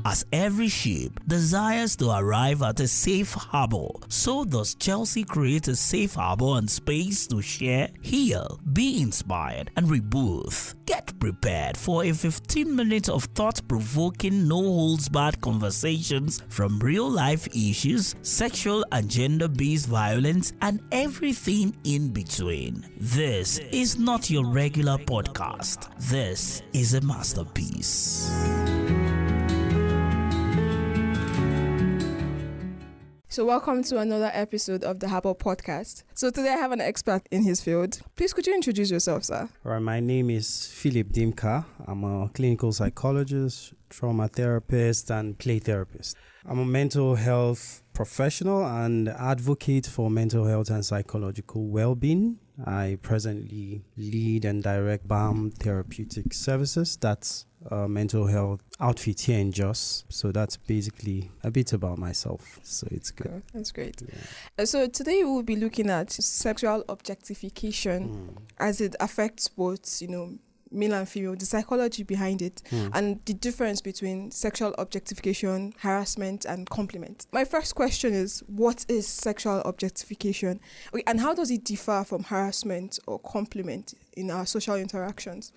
As every ship desires to arrive at a safe harbor, so does Chelsea create a safe harbor and space to share, heal, be inspired, and rebirth. Get prepared for a 15 minutes of thought-provoking, no-holds-barred conversations from real-life issues, sexual and gender-based violence, and everything in between. This is not your regular podcast. This is a masterpiece. So welcome to another episode of the Harbor Podcast. So today I have an expert in his field. Please could you introduce yourself, sir? All right, my name is Philip Dimka. I'm a clinical psychologist, trauma therapist, and play therapist. I'm a mental health professional and advocate for mental health and psychological well-being. I presently lead and direct Balm Therapeutic Services. That's a mental health outfit here in Jos. So that's basically a bit about myself. So it's good. Cool. That's great. Yeah. So today we will be looking at sexual objectification as it affects both, male and female, the psychology behind it, and the difference between sexual objectification, harassment, and compliment. My first question is, what is sexual objectification? And how does it differ from harassment or compliment in our social interactions?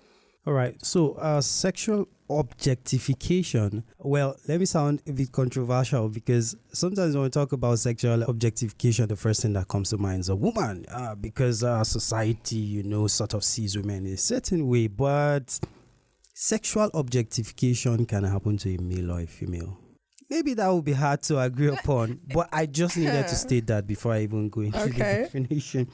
All right. So sexual objectification, well, let me sound a bit controversial because sometimes when we talk about sexual objectification, the first thing that comes to mind is a woman because our society, sort of sees women in a certain way. But sexual objectification can happen to a male or a female. Maybe that would be hard to agree upon, but I just needed to state that before I even go into the definition.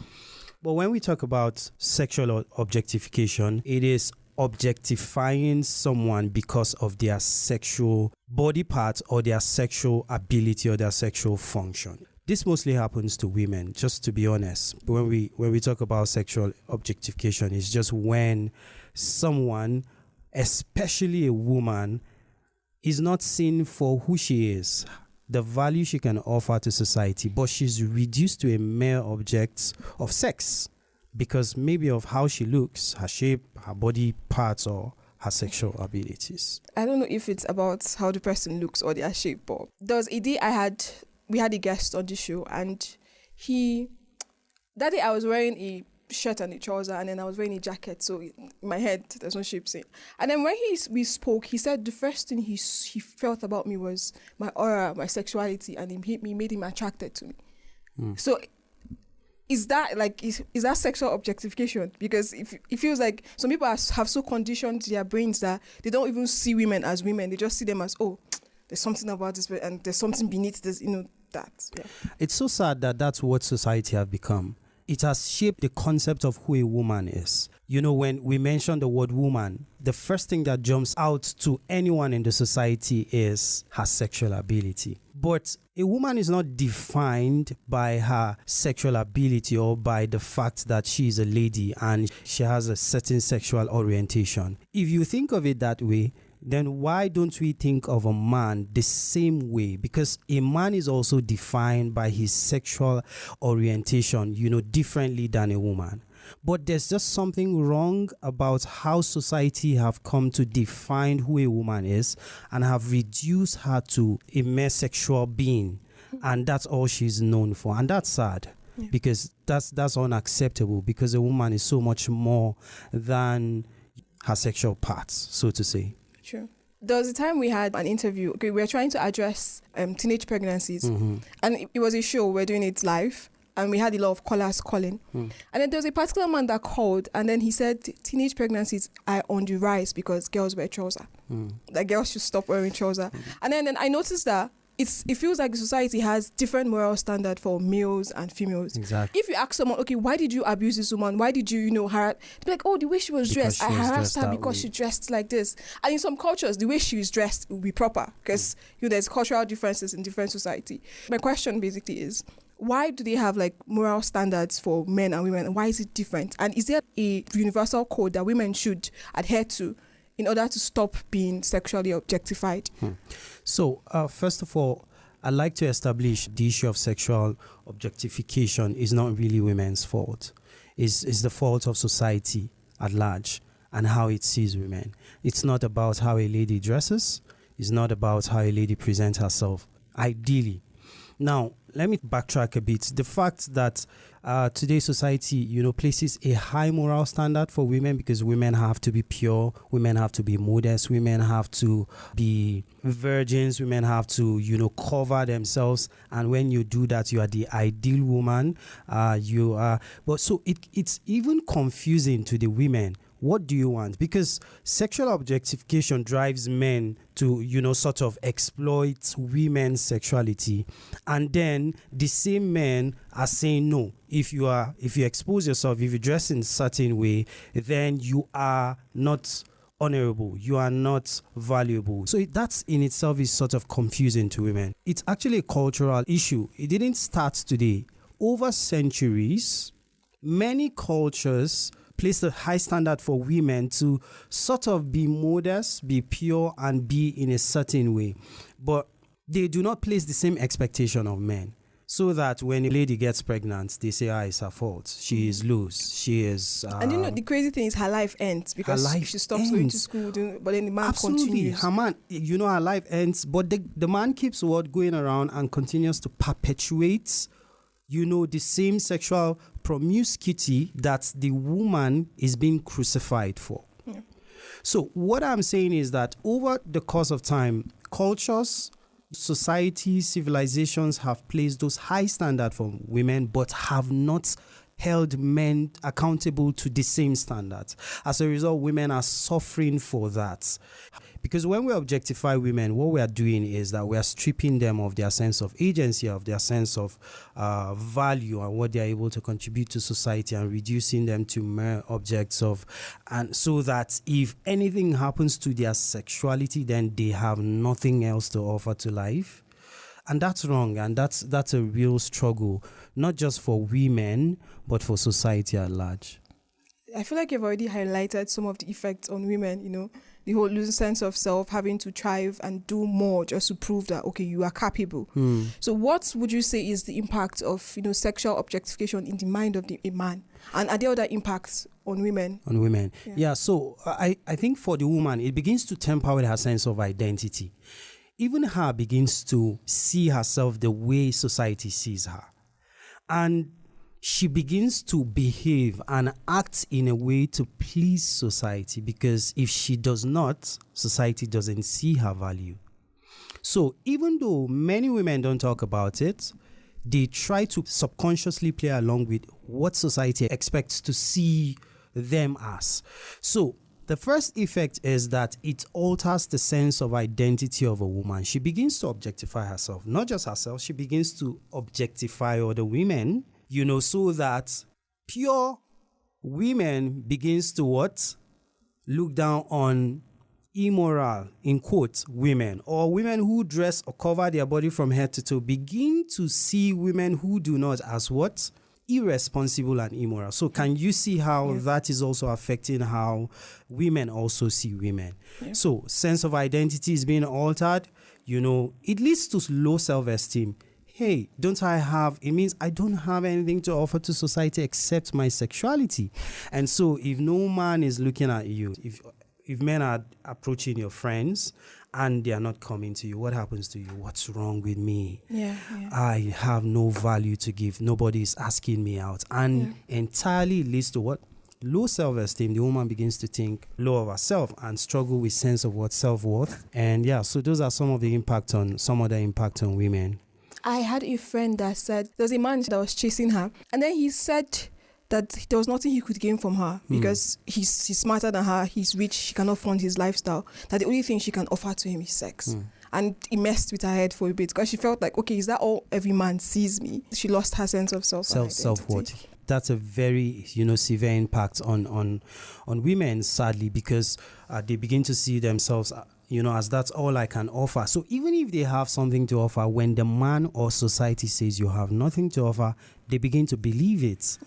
But when we talk about sexual objectification, it is objectifying someone because of their sexual body part or their sexual ability or their sexual function. This mostly happens to women, just to be honest. When we talk about sexual objectification, it's just when someone, especially a woman, is not seen for who she is, the value she can offer to society, but she's reduced to a mere object of sex because maybe of how she looks, her shape, her body parts, or her sexual abilities. I don't know if it's about how the person looks or their shape, but there was a day we had a guest on the show, and that day I was wearing a shirt and a trouser, and then I was wearing a jacket, so in my head there's no shape saying. And then when we spoke, he said the first thing he felt about me was my aura, my sexuality, and it made him attracted to me. So is that is that sexual objectification? Because it feels like some people have so conditioned their brains that they don't even see women as women. They just see them as, oh, there's something about this, and there's something beneath this, that. Yeah. It's so sad that that's what society have become. It has shaped the concept of who a woman is. When we mention the word woman, the first thing that jumps out to anyone in the society is her sexual ability. But a woman is not defined by her sexual ability or by the fact that she is a lady and she has a certain sexual orientation. If you think of it that way, then why don't we think of a man the same way? Because a man is also defined by his sexual orientation, differently than a woman. But there's just something wrong about how society have come to define who a woman is and have reduced her to a mere sexual being. And that's all she's known for. And that's sad. Yeah. Because that's unacceptable, because a woman is so much more than her sexual parts, so to say. True. There was a time we had an interview. Okay, we were trying to address teenage pregnancies, and it was a show. We're doing it live, and we had a lot of callers calling. And then there was a particular man that called, and then he said teenage pregnancies are on the rise because girls wear trousers. That girls should stop wearing trousers. And then I noticed that it feels like society has different moral standard for males and females. Exactly. If you ask someone, okay, why did you abuse this woman? Why did you, harass? They'll be like, oh, the way she was dressed. I harassed her because she dressed like this. And in some cultures, the way she was dressed will be proper because there's cultural differences in different society. My question basically is, why do they have moral standards for men and women? And why is it different? And is there a universal code that women should adhere to in order to stop being sexually objectified? So, first of all, I'd like to establish the issue of sexual objectification is not really women's fault. It's the fault of society at large and how it sees women. It's not about how a lady dresses. It's not about how a lady presents herself, ideally. Now, let me backtrack a bit. The fact that today's society, places a high moral standard for women, because women have to be pure, women have to be modest, women have to be virgins, women have to, cover themselves. And when you do that, you are the ideal woman. But so it's even confusing to the women. What do you want? Because sexual objectification drives men to, sort of exploit women's sexuality. And then the same men are saying, no, if you expose yourself, if you dress in a certain way, then you are not honorable, you are not valuable. So that's in itself is sort of confusing to women. It's actually a cultural issue. It didn't start today. Over centuries, many cultures place a high standard for women to sort of be modest, be pure, and be in a certain way. But they do not place the same expectation of men. So that when a lady gets pregnant, they say, it's her fault. She is loose. She is... and the crazy thing is her life ends because she stops going to school, but then the man continues. Her man, her life ends, but the man keeps going around and continues to perpetuate the same sexual promiscuity that the woman is being crucified for. Yeah. So what I'm saying is that over the course of time, cultures, societies, civilizations have placed those high standards for women, but have not held men accountable to the same standards. As a result, women are suffering for that. Because when we objectify women, what we are doing is that we are stripping them of their sense of agency, of their sense of value and what they are able to contribute to society, and reducing them to mere objects of, and so that if anything happens to their sexuality, then they have nothing else to offer to life. And that's wrong, and that's a real struggle, not just for women, but for society at large. I feel like you've already highlighted some of the effects on women, the whole losing sense of self, having to strive and do more just to prove that, okay, you are capable. So what would you say is the impact of, sexual objectification in the mind of a man? And are there other impacts on women? On women. Yeah, so I think for the woman, it begins to temper with her sense of identity. Even her begins to see herself the way society sees her. And she begins to behave and act in a way to please society, because if she does not, society doesn't see her value. So even though many women don't talk about it, they try to subconsciously play along with what society expects to see them as. So the first effect is that it alters the sense of identity of a woman. She begins to objectify herself. Not just herself, she begins to objectify other women, so that pure women begins to what? Look down on immoral, in quotes, women, or women who dress or cover their body from head to toe, begin to see women who do not as what? Irresponsible and immoral. So can you see how that is also affecting how women also see women? Yeah. So sense of identity is being altered. It leads to low self-esteem. Hey, it means I don't have anything to offer to society except my sexuality. And so if no man is looking at you, if men are approaching your friends and they are not coming to you, what happens to you? What's wrong with me? I have no value to give. Nobody is asking me out. And entirely leads to what? Low self-esteem. The woman begins to think low of herself and struggle with sense of what? Self-worth. And so those are some other impact on women. I had a friend that said there was a man that was chasing her, and then he said that there was nothing he could gain from her because he's smarter than her, he's rich, she cannot fund his lifestyle, that the only thing she can offer to him is sex. And it messed with her head for a bit because she felt like, okay, is that all every man sees me? She lost her sense of self-worth. That's a very severe impact on women, sadly, because they begin to see themselves as that's all I can offer. So even if they have something to offer, when the man or society says you have nothing to offer, they begin to believe it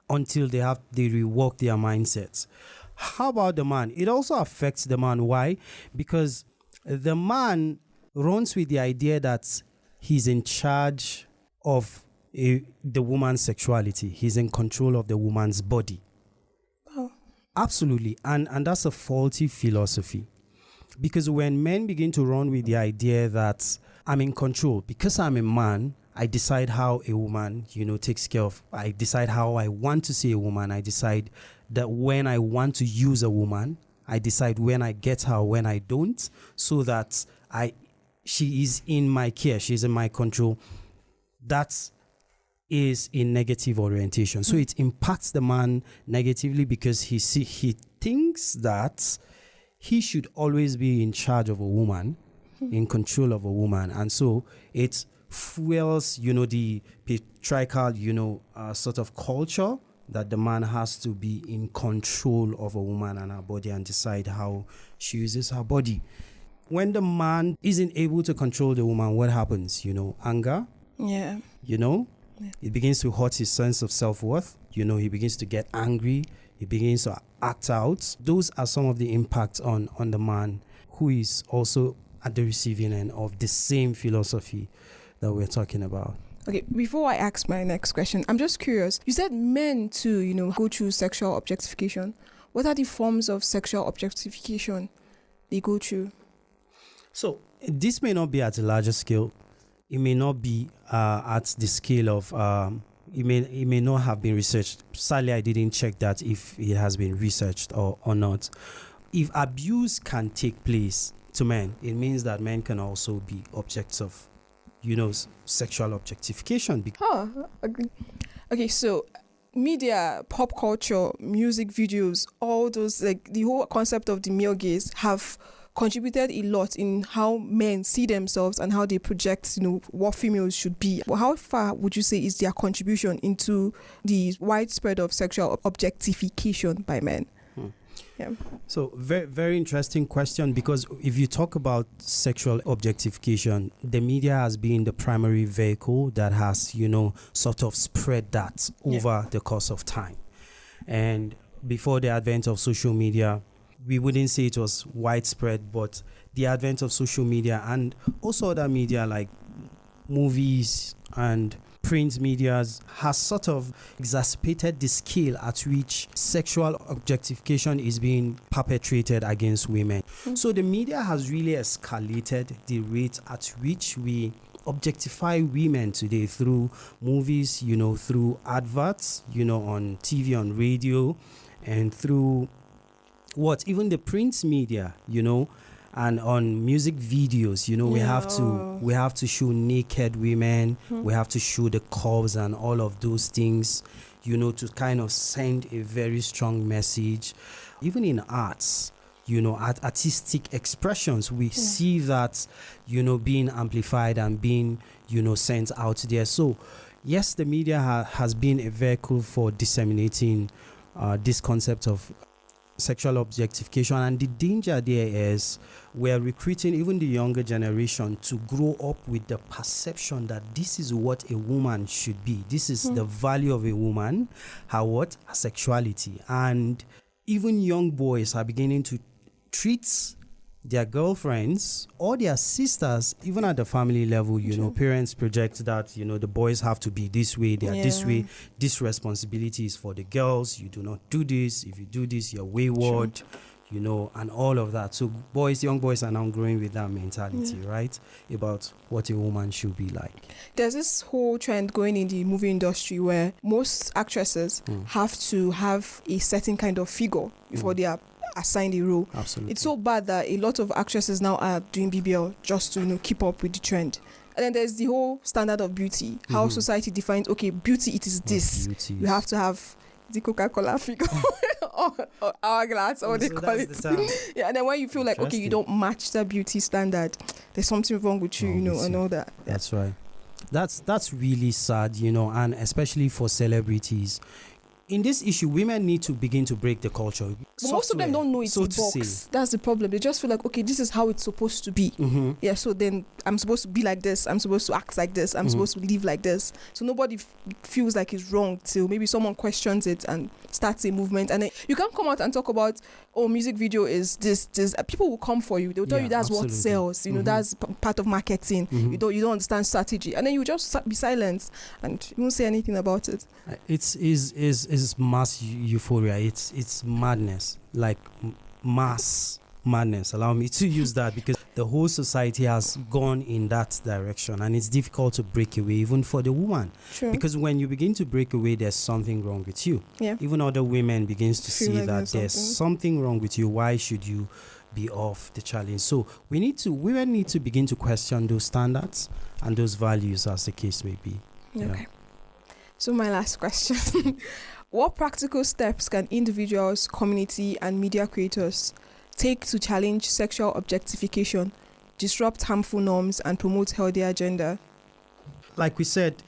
until they rework their mindsets. How about the man? It also affects the man. Why? Because the man runs with the idea that he's in charge of the woman's sexuality. He's in control of the woman's body. Oh. Absolutely. And that's a faulty philosophy. Because when men begin to run with the idea that I'm in control, because I'm a man, I decide how a woman, takes care of, I decide how I want to see a woman. I decide that when I want to use a woman, I decide when I get her, when I don't, so that she is in my care, she's in my control. That is a negative orientation. So it impacts the man negatively because he thinks that he should always be in charge of a woman, in control of a woman. And so it fuels, the patriarchal, sort of culture that the man has to be in control of a woman and her body and decide how she uses her body. When the man isn't able to control the woman, what happens? Anger. Yeah. It begins to hurt his sense of self-worth. He begins to get angry. He begins to act out. Those are some of the impacts on the man who is also at the receiving end of the same philosophy that we're talking about. Okay, before I ask my next question, I'm just curious. You said men too, go through sexual objectification. What are the forms of sexual objectification they go through? So this may not be at a larger scale. It may not be at the scale of, it may not have been researched. Sadly, I didn't check that if it has been researched or not. If abuse can take place to men, it means that men can also be objects of, sexual objectification. Okay, so media, pop culture, music videos, all those, like the whole concept of the male gaze have contributed a lot in how men see themselves and how they project, what females should be. How far would you say is their contribution into the widespread of sexual objectification by men? Yeah. So very, very interesting question, because if you talk about sexual objectification, the media has been the primary vehicle that has, sort of spread that over the course of time. And before the advent of social media, we wouldn't say it was widespread, but the advent of social media and also other media like movies and print medias has sort of exacerbated the scale at which sexual objectification is being perpetrated against women. So the media has really escalated the rate at which we objectify women today through movies, through adverts, on TV, on radio, and through even the print media, and on music videos, we have to show naked women, we have to show the curves and all of those things, to kind of send a very strong message. Even in arts, artistic expressions, we see that, being amplified and being, sent out there. So, yes, the media has been a vehicle for disseminating this concept of sexual objectification, and the danger there is we're recruiting even the younger generation to grow up with the perception that this is what a woman should be. This is the value of a woman, her sexuality. And even young boys are beginning to treat their girlfriends or their sisters, even at the family level, parents project that, the boys have to be this way, they are this way, this responsibility is for the girls, you do not do this, if you do this, you're wayward, and all of that. So young boys are now growing with that mentality, right, about what a woman should be like. There's this whole trend going in the movie industry where most actresses have to have a certain kind of figure before they are assigned a role. Absolutely. It's so bad that a lot of actresses now are doing BBL just to keep up with the trend. And then there's the whole standard of beauty, how society defines, okay, beauty, it is this. You have to have the Coca-Cola figure or hourglass, or what they call it. And then when you feel like, okay, you don't match that beauty standard, there's something wrong with you, and all that. That's right. That's really sad, and especially for celebrities. In this issue, women need to begin to break the culture. But most of them don't know it's a box. That's the problem. They just feel like, okay, this is how it's supposed to be. Yeah, so then I'm supposed to be like this. I'm supposed to act like this. I'm supposed to live like this. So nobody feels like it's wrong till maybe someone questions it and starts a movement. And then you can't come out and talk about, music video is this. People will come for you. They'll tell you that's what sells. That's part of marketing. You don't understand strategy. And then you just be silent and you won't say anything about it. It's mass euphoria. It's madness, like mass madness. Allow me to use that, because the whole society has gone in that direction, and it's difficult to break away, even for the woman. True. Because when you begin to break away, there's something wrong with you. Yeah. Even other women begins to Feel see like that there's something wrong with you. Why should you be off the challenge? So women need to begin to question those standards and those values, as the case may be. Okay. Yeah. So my last question. What practical steps can individuals, community, and media creators take to challenge sexual objectification, disrupt harmful norms, and promote healthier gender? Like we said,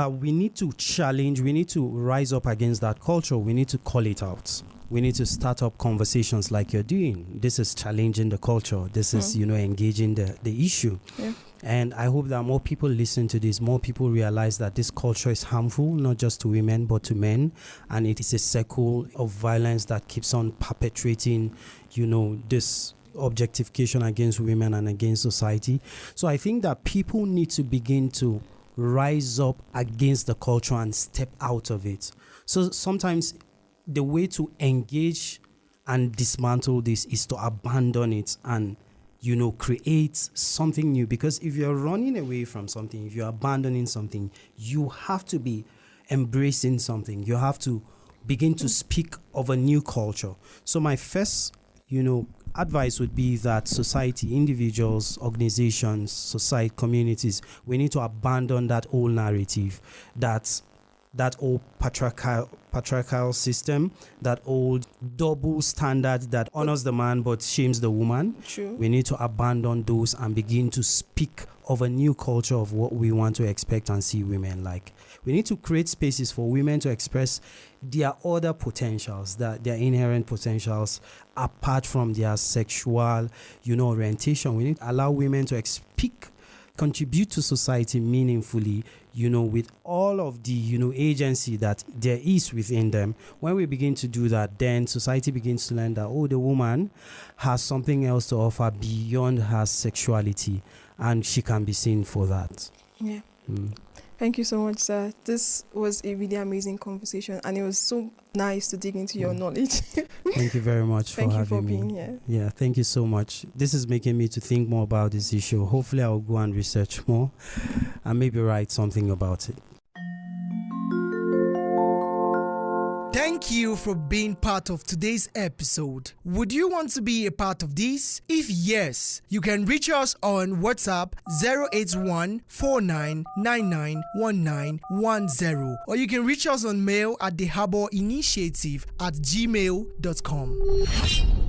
we need to challenge, we need to rise up against that culture. We need to call it out. We need to start up conversations like you're doing. This is challenging the culture. This is, engaging the issue. Yeah. And I hope that more people listen to this, more people realize that this culture is harmful, not just to women, but to men. And it is a cycle of violence that keeps on perpetuating, this objectification against women and against society. So I think that people need to begin to rise up against the culture and step out of it. So sometimes the way to engage and dismantle this is to abandon it and create something new. Because if you're running away from something, if you're abandoning something, you have to be embracing something. You have to begin to speak of a new culture. So my first, advice would be that society, individuals, organizations, society, communities, we need to abandon that old narrative, that old patriarchal system, that old double standard that honors the man but shames the woman. True. We need to abandon those and begin to speak of a new culture of what we want to expect and see women like. We need to create spaces for women to express their other potentials, their inherent potentials, apart from their sexual, orientation. We need to allow women to contribute to society meaningfully, with all of the, agency that there is within them. When we begin to do that, then society begins to learn that, the woman has something else to offer beyond her sexuality, and she can be seen for that. Yeah. Thank you so much, sir. This was a really amazing conversation, and it was so nice to dig into your knowledge. Thank you very much for having me. Thank you for being here. Yeah, thank you so much. This is making me to think more about this issue. Hopefully, I'll go and research more and maybe write something about it. Thank you for being part of today's episode. Would you want to be a part of this? If yes, you can reach us on WhatsApp 081-4999-1910, or you can reach us on mail at theharborinitiative@gmail.com.